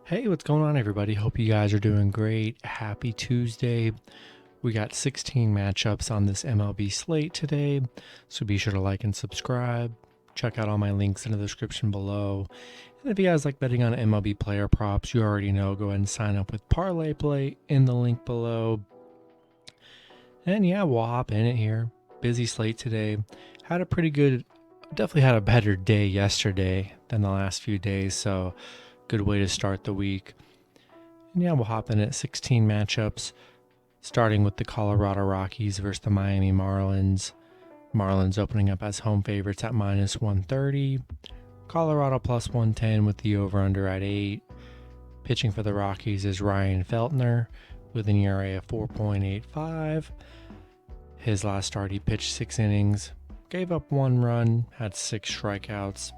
Hey, what's going on, everybody? Hope you guys are doing great. Happy Tuesday. We got 16 matchups on this MLB slate today, so be sure to like and subscribe. Check out all my links in the description below. And if you guys like betting on MLB player props, you already know, go ahead and sign up with Parlay Play in the link below. And yeah, we'll hop in it here. Busy slate today. Definitely had a better day yesterday than the last few days, so good way to start the week. And yeah, we'll hop in at 16 matchups, starting with the Colorado Rockies versus the Miami Marlins. Marlins opening up as home favorites at minus 130. Colorado plus 110 with the over-under at 8. Pitching for the Rockies is Ryan Feltner with an ERA of 4.85. His last start, he pitched 6 innings, gave up 1 run, had 6 strikeouts.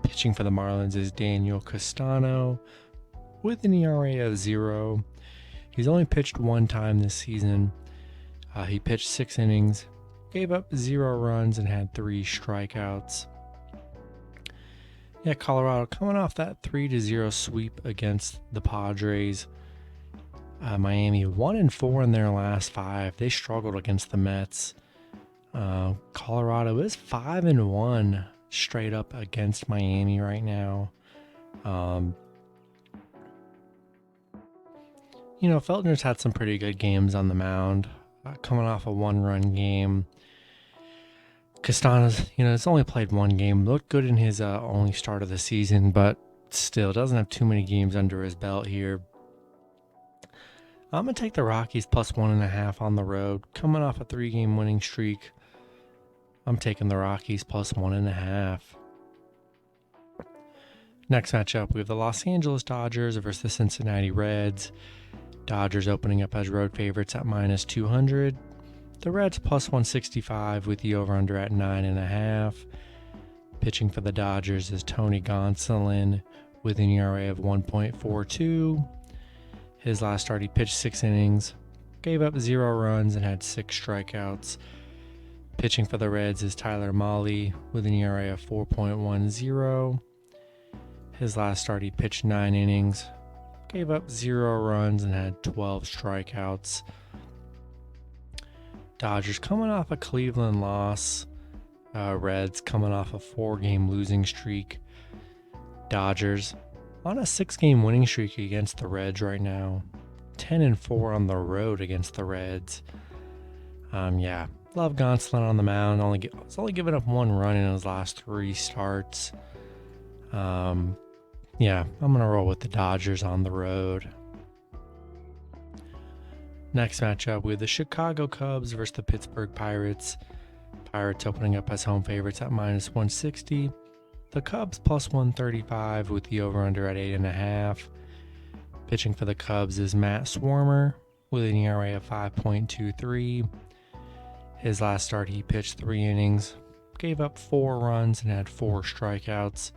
Pitching for the Marlins is Daniel Castano with an ERA of 0. He's only pitched 1 time this season. He pitched 6 innings, gave up 0 runs, and had 3 strikeouts. Yeah, Colorado coming off that 3-0 sweep against the Padres. Miami 1-4 in their last 5. They struggled against the Mets. Colorado is 5-1 straight up against Miami right now. Feltner's had some pretty good games on the mound, coming off a 1-run game. Castano's, it's only played 1 game, looked good in his only start of the season, but still doesn't have too many games under his belt here. I'm going to take the Rockies plus 1.5 on the road, coming off a 3-game winning streak. I'm taking the Rockies plus 1.5. Next matchup, we have the Los Angeles Dodgers versus the Cincinnati Reds. Dodgers opening up as road favorites at minus 200. The Reds plus 165 with the over-under at 9.5. Pitching for the Dodgers is Tony Gonsolin with an ERA of 1.42. His last start, he pitched 6 innings, gave up 0 runs, and had 6 strikeouts. Pitching for the Reds is Tyler Mahle with an ERA of 4.10. His last start, he pitched 9 innings, gave up 0 runs, and had 12 strikeouts. Dodgers coming off a Cleveland loss. Reds coming off a 4-game losing streak. Dodgers on a 6-game winning streak against the Reds right now. 10-4 on the road against the Reds. Love Gonsolin on the mound. He's only given up 1 run in his last 3 starts. I'm going to roll with the Dodgers on the road. Next matchup, we have the Chicago Cubs versus the Pittsburgh Pirates. Pirates opening up as home favorites at minus 160. The Cubs plus 135 with the over-under at 8.5. Pitching for the Cubs is Matt Swarmer with an ERA of 5.23. His last start, he pitched 3 innings, gave up 4 runs, and had 4 strikeouts.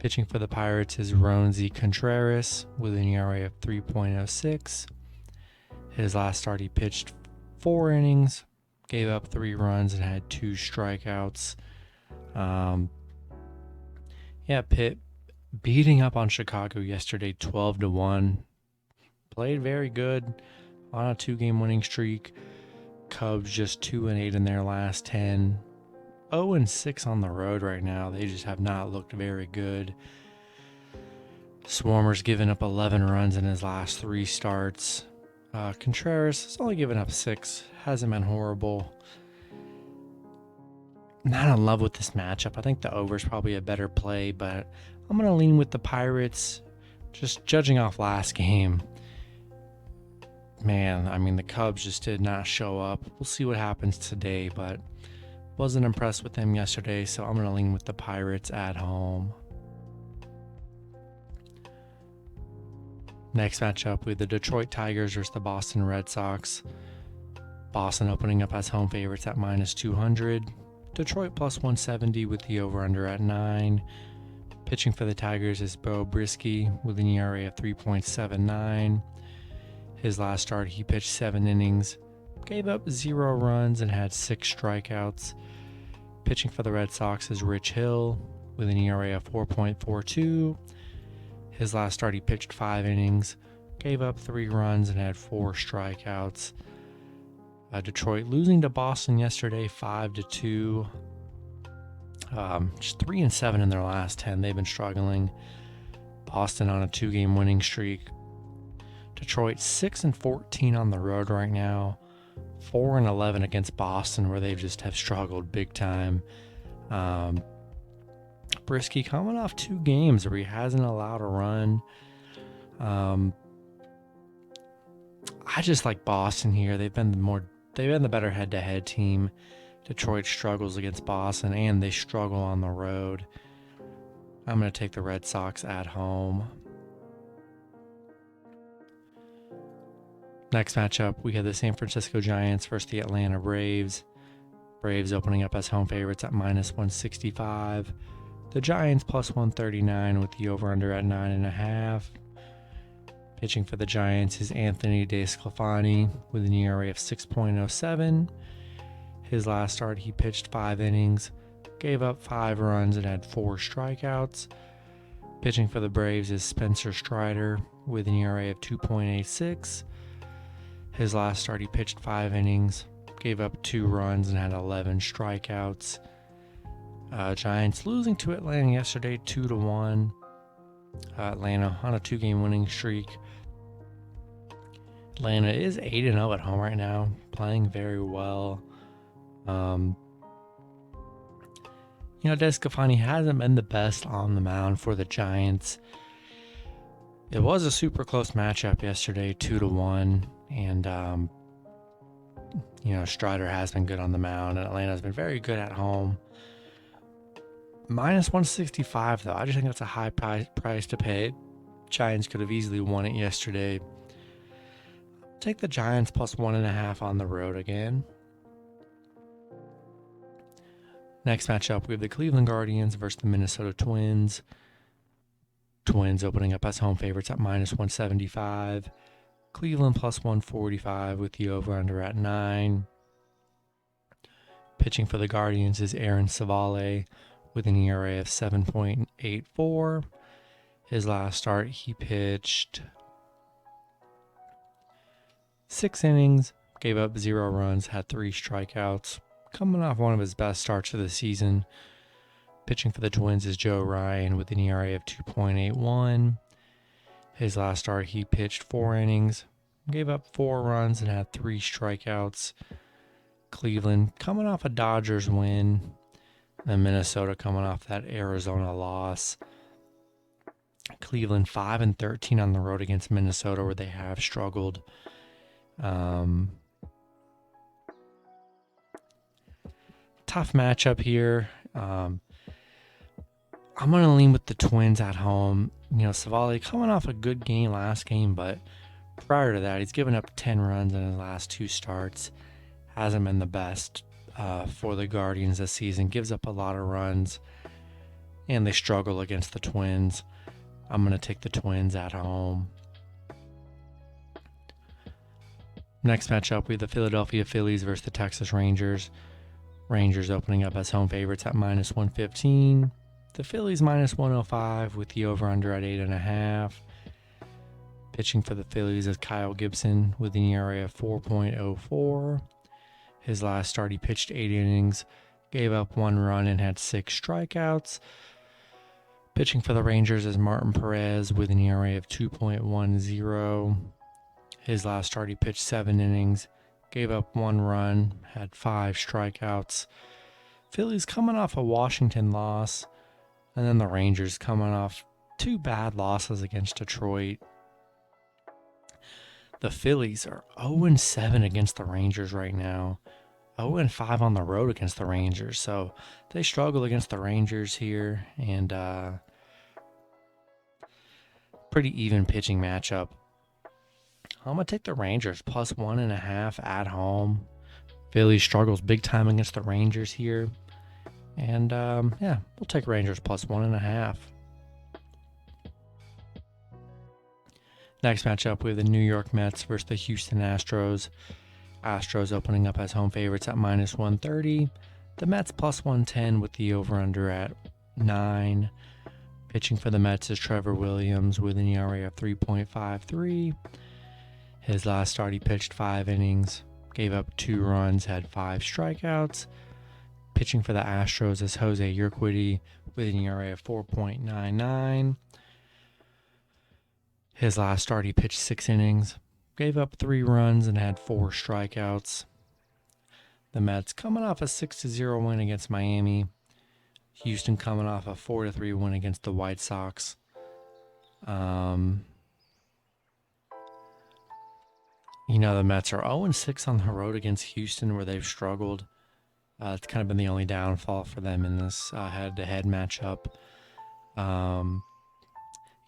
Pitching for the Pirates is Roansy Contreras with an ERA of 3.06. His last start, he pitched 4 innings, gave up 3 runs, and had 2 strikeouts. Pitt beating up on Chicago yesterday 12-1. Played very good on a 2-game winning streak. Cubs just 2-8 in their last 10. 0-6 on the road right now. They just have not looked very good. Swarmer's given up 11 runs in his last 3 starts. Contreras has only given up 6. Hasn't been horrible. Not in love with this matchup. I think the over is probably a better play, but I'm going to lean with the Pirates. Just judging off last game. Man, the Cubs just did not show up. We'll see what happens today, but wasn't impressed with them yesterday, so I'm going to lean with the Pirates at home. Next matchup, we have the Detroit Tigers versus the Boston Red Sox. Boston opening up as home favorites at minus 200. Detroit plus 170 with the over-under at 9. Pitching for the Tigers is Bo Brisky with an ERA of 3.79. His last start, he pitched 7 innings, gave up 0 runs, and had 6 strikeouts. Pitching for the Red Sox is Rich Hill with an ERA of 4.42. His last start, he pitched 5 innings, gave up 3 runs, and had 4 strikeouts. Detroit losing to Boston yesterday, 5-2. Just 3-7 in their last 10. They've been struggling. Boston on a 2-game winning streak. Detroit 6-14 on the road right now. 4-11 against Boston, where they just have struggled big time. Brisky coming off 2 games where he hasn't allowed a run. I just like Boston here. They've been the better head-to-head team. Detroit struggles against Boston, and they struggle on the road. I'm going to take the Red Sox at home. Next matchup, we have the San Francisco Giants versus the Atlanta Braves. Braves opening up as home favorites at -165. The Giants +139 with the over-under at 9.5. Pitching for the Giants is Anthony DeSclafani with an ERA of 6.07. His last start, he pitched 5 innings, gave up 5 runs, and had 4 strikeouts. Pitching for the Braves is Spencer Strider with an ERA of 2.86. His last start, he pitched 5 innings, gave up 2 runs, and had 11 strikeouts. Giants losing to Atlanta yesterday, 2-1. Atlanta on a 2-game winning streak. Atlanta is 8-0 at home right now, playing very well. DeSclafani hasn't been the best on the mound for the Giants. It was a super close matchup yesterday, 2-1, and Strider has been good on the mound, and Atlanta's been very good at home. -165 though, I just think that's a high price to pay. Giants could have easily won it yesterday. Take the Giants +1.5 on the road again. Next matchup, we have the Cleveland Guardians versus the Minnesota Twins. Twins opening up as home favorites at -175. Cleveland +145 with the over-under at 9. Pitching for the Guardians is Aaron Savale with an ERA of 7.84. His last start, he pitched 6 innings, gave up 0 runs, had 3 strikeouts. Coming off one of his best starts of the season. Pitching for the Twins is Joe Ryan with an ERA of 2.81. His last start, he pitched 4 innings, gave up 4 runs, and had 3 strikeouts. Cleveland coming off a Dodgers win, and Minnesota coming off that Arizona loss. Cleveland 5-13 on the road against Minnesota, where they have struggled. Tough matchup here. I'm going to lean with the Twins at home. Savale coming off a good game last game, but prior to that, he's given up 10 runs in his last 2 starts. Hasn't been the best for the Guardians this season. Gives up a lot of runs, and they struggle against the Twins. I'm going to take the Twins at home. Next matchup, we have the Philadelphia Phillies versus the Texas Rangers. Rangers opening up as home favorites at -115. The Phillies -105 with the over-under at 8.5. Pitching for the Phillies is Kyle Gibson with an ERA of 4.04. His last start, he pitched 8 innings, gave up 1 run, and had 6 strikeouts. Pitching for the Rangers is Martin Perez with an ERA of 2.10. His last start, he pitched 7 innings, gave up 1 run, had 5 strikeouts. Phillies coming off a Washington loss, and then the Rangers coming off 2 bad losses against Detroit. The Phillies are 0-7 against the Rangers right now. 0-5 on the road against the Rangers. So they struggle against the Rangers here, and pretty even pitching matchup. I'm going to take the Rangers +1.5 at home. Philly struggles big time against the Rangers here. And we'll take Rangers +1.5. Next matchup, we have the New York Mets versus the Houston Astros. Astros opening up as home favorites at -130. The Mets +110 with the over-under at 9. Pitching for the Mets is Trevor Williams with an ERA of 3.53. His last start, he pitched 5 innings, gave up 2 runs, had 5 strikeouts. Pitching for the Astros is Jose Urquidy with an ERA of 4.99. His last start, he pitched 6 innings, gave up 3 runs, and had 4 strikeouts. The Mets coming off a 6-0 win against Miami. Houston coming off a 4-3 win against the White Sox. The Mets are 0-6 on the road against Houston, where they've struggled. It's kind of been the only downfall for them in this head-to-head matchup.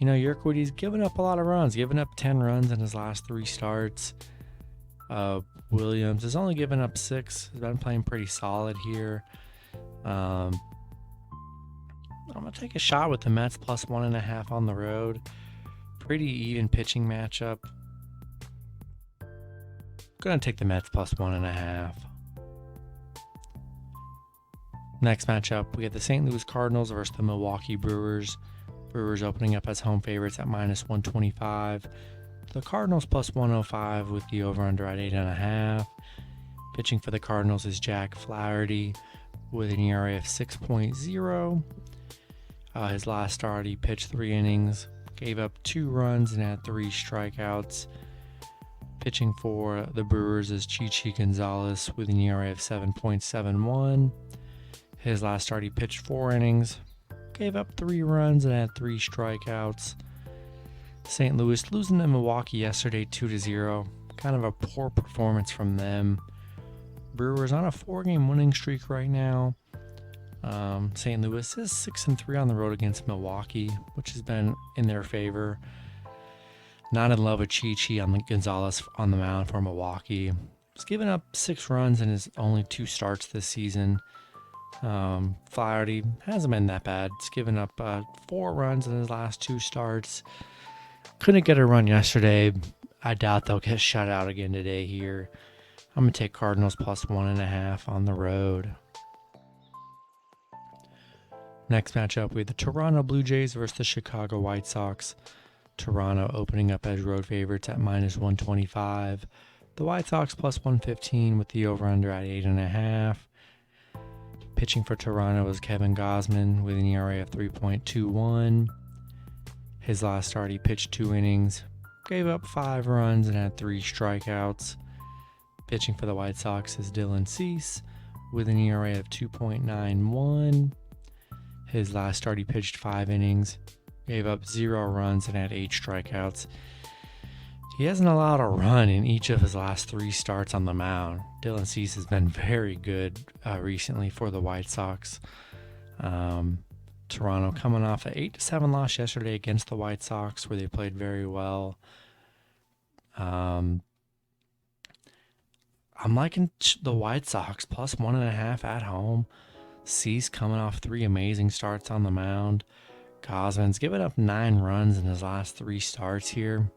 Urquidy's given up a lot of runs, given up 10 runs in his last 3 starts. Williams has only given up 6. He's been playing pretty solid here. I'm going to take a shot with the Mets plus 1.5 on the road. Pretty even pitching matchup. Going to take the Mets plus 1.5. Next matchup, we have the St. Louis Cardinals versus the Milwaukee Brewers. Brewers opening up as home favorites at minus 125. The Cardinals plus 105 with the over-under at 8.5. Pitching for the Cardinals is Jack Flaherty with an ERA of 6.0. His last start, he pitched 3 innings, gave up 2 runs, and had 3 strikeouts. Pitching for the Brewers is Chichi Gonzalez with an ERA of 7.71. His last start, he pitched 4 innings, gave up 3 runs, and had 3 strikeouts. St. Louis losing to Milwaukee yesterday 2-0. Kind of a poor performance from them. Brewers on a 4-game winning streak right now. St. Louis is 6-3 on the road against Milwaukee, which has been in their favor. Not in love with Chi on the Gonzalez on the mound for Milwaukee. He's given up 6 runs in his only 2 starts this season. Flaherty hasn't been that bad. He's given up 4 runs in his last 2 starts. Couldn't get a run yesterday. I doubt they'll get shut out again today here. I'm going to take Cardinals plus 1.5 on the road. Next matchup, we have the Toronto Blue Jays versus the Chicago White Sox. Toronto opening up as road favorites at minus 125. The White Sox plus 115 with the over-under at 8.5. Pitching for Toronto is Kevin Gausman with an ERA of 3.21. His last start, he pitched 2 innings, gave up 5 runs, and had 3 strikeouts. Pitching for the White Sox is Dylan Cease with an ERA of 2.91. His last start, he pitched 5 innings, gave up 0 runs, and had 8 strikeouts. He hasn't allowed a run in each of his last 3 starts on the mound. Dylan Cease has been very good recently for the White Sox. Toronto coming off an 8-7 loss yesterday against the White Sox, where they played very well. I'm liking the White Sox plus 1.5 at home. Cease coming off 3 amazing starts on the mound. Gausman's given up 9 runs in his last 3 starts here.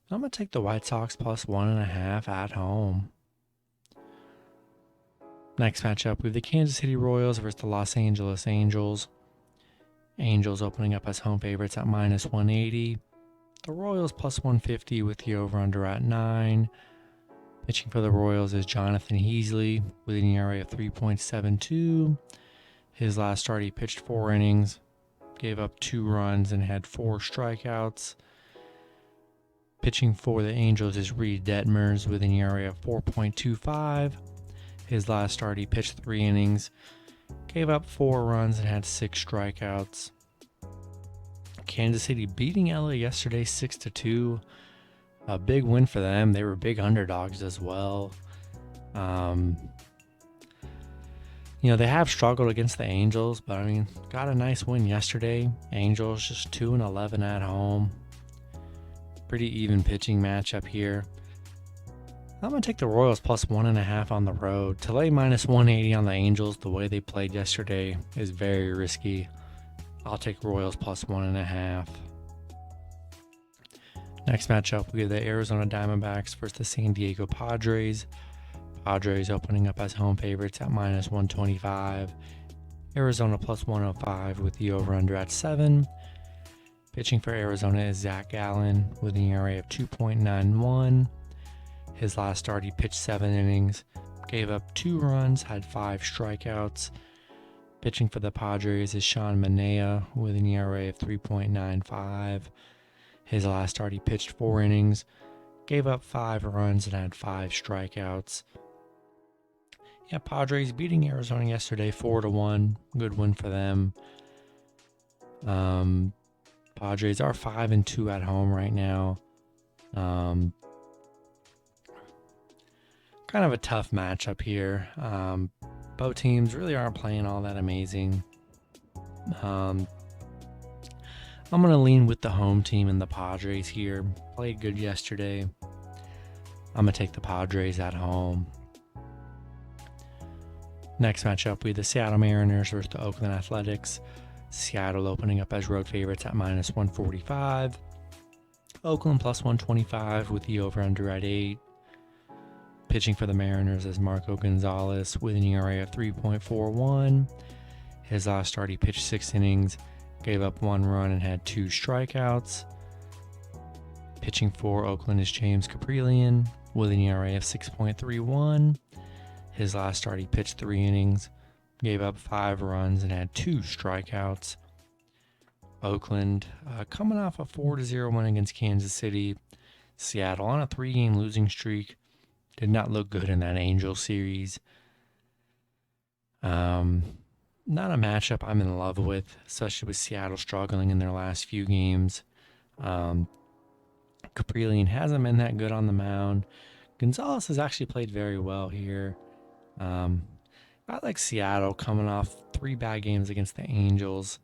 I'm going to take the White Sox plus 1.5 at home. Next matchup, we have the Kansas City Royals versus the Los Angeles Angels. Angels opening up as home favorites at minus 180. The Royals plus 150 with the over-under at 9. Pitching for the Royals is Jonathan Heasley with an ERA of 3.72. His last start, he pitched 4 innings, gave up 2 runs, and had 4 strikeouts. Pitching for the Angels is Reed Detmers with an ERA of 4.25. His last start, he pitched 3 innings, gave up 4 runs, and had 6 strikeouts. Kansas City beating LA yesterday 6-2. A big win for them. They were big underdogs as well. They have struggled against the Angels, but got a nice win yesterday. Angels just 2-11 at home. Pretty even pitching matchup here. I'm going to take the Royals plus 1.5 on the road. To lay minus 180 on the Angels the way they played yesterday is very risky. I'll take Royals plus 1.5. Next matchup, we have the Arizona Diamondbacks versus the San Diego Padres. Padres opening up as home favorites at minus 125. Arizona plus 105 with the over-under at 7. Pitching for Arizona is Zach Gallen with an ERA of 2.91. His last start, he pitched 7 innings, gave up 2 runs, had 5 strikeouts. Pitching for the Padres is Sean Manaea with an ERA of 3.95. His last start, he pitched 4 innings, gave up 5 runs, and had 5 strikeouts. Yeah, Padres beating Arizona yesterday 4-1. Good win for them. Padres are 5-2 at home right now. Kind of a tough matchup here. Both teams really aren't playing all that amazing. I'm going to lean with the home team and the Padres here. Played good yesterday. I'm going to take the Padres at home. Next matchup, we have the Seattle Mariners versus the Oakland Athletics. Seattle opening up as road favorites at minus 145. Oakland plus 125 with the over-under at 8. Pitching for the Mariners is Marco Gonzalez with an ERA of 3.41. His last start, he pitched 6 innings, gave up 1 run, and had 2 strikeouts. Pitching for Oakland is James Caprillion with an ERA of 6.31. His last start, he pitched 3 innings, gave up 5 runs, and had 2 strikeouts. Oakland coming off a 4-0 win against Kansas City. Seattle on a 3-game losing streak. Did not look good in that Angels series. Not a matchup I'm in love with, especially with Seattle struggling in their last few games. Caprillion hasn't been that good on the mound. Gonzalez has actually played very well here. I like Seattle coming off 3 bad games against the Angels.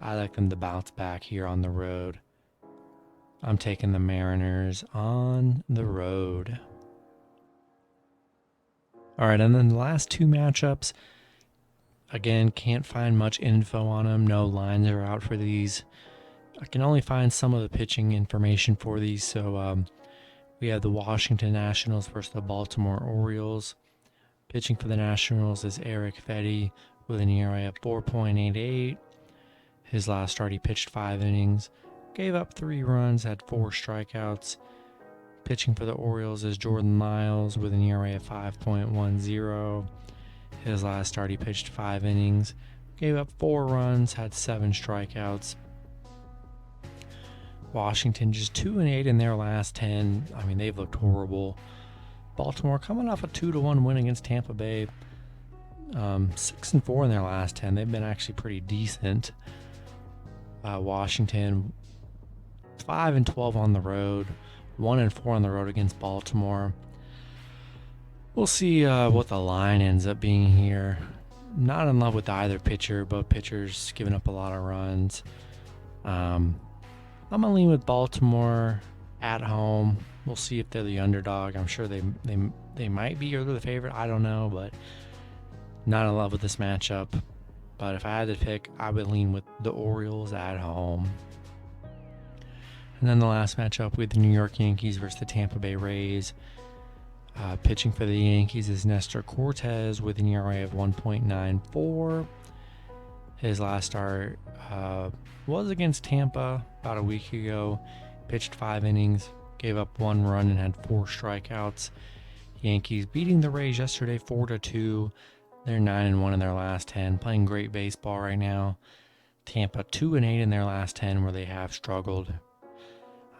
I like them to bounce back here on the road. I'm taking the Mariners on the road. All right, and then the last 2 matchups. Again, can't find much info on them. No lines are out for these. I can only find some of the pitching information for these. So we have the Washington Nationals versus the Baltimore Orioles. Pitching for the Nationals is Eric Fetty with an ERA of 4.88. His last start, he pitched 5 innings, gave up 3 runs, had 4 strikeouts. Pitching for the Orioles is Jordan Lyles with an ERA of 5.10. His last start, he pitched 5 innings, gave up 4 runs, had 7 strikeouts. Washington just 2-8 in their last 10. I mean, they've looked horrible. Baltimore coming off a 2-1 win against Tampa Bay. 6-4 in their last 10. They've been actually pretty decent. Washington 5-12 on the road. 1-4 on the road against Baltimore. We'll see what the line ends up being here. Not in love with either pitcher. Both pitchers giving up a lot of runs. I'm going to lean with Baltimore at home. We'll see if they're the underdog. I'm sure they might be, or they're the favorite. I don't know, but not in love with this matchup. But if I had to pick, I would lean with the Orioles at home. And then the last matchup with the New York Yankees versus the Tampa Bay Rays. Pitching for the Yankees is Nestor Cortez with an ERA of 1.94. His last start was against Tampa about a week ago. Pitched 5 innings, gave up 1 run, and had 4 strikeouts. Yankees beating the Rays yesterday 4-2. They're 9-1 in their last 10, playing great baseball right now. Tampa 2-8 in their last 10, where they have struggled.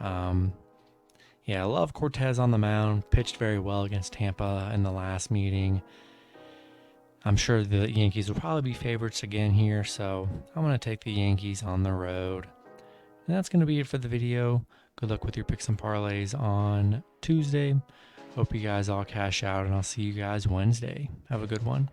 I love Cortez on the mound. Pitched very well against Tampa in the last meeting. I'm sure the Yankees will probably be favorites again here, so I'm going to take the Yankees on the road. And that's going to be it for the video. Good luck with your picks and parlays on Tuesday. Hope you guys all cash out, and I'll see you guys Wednesday. Have a good one.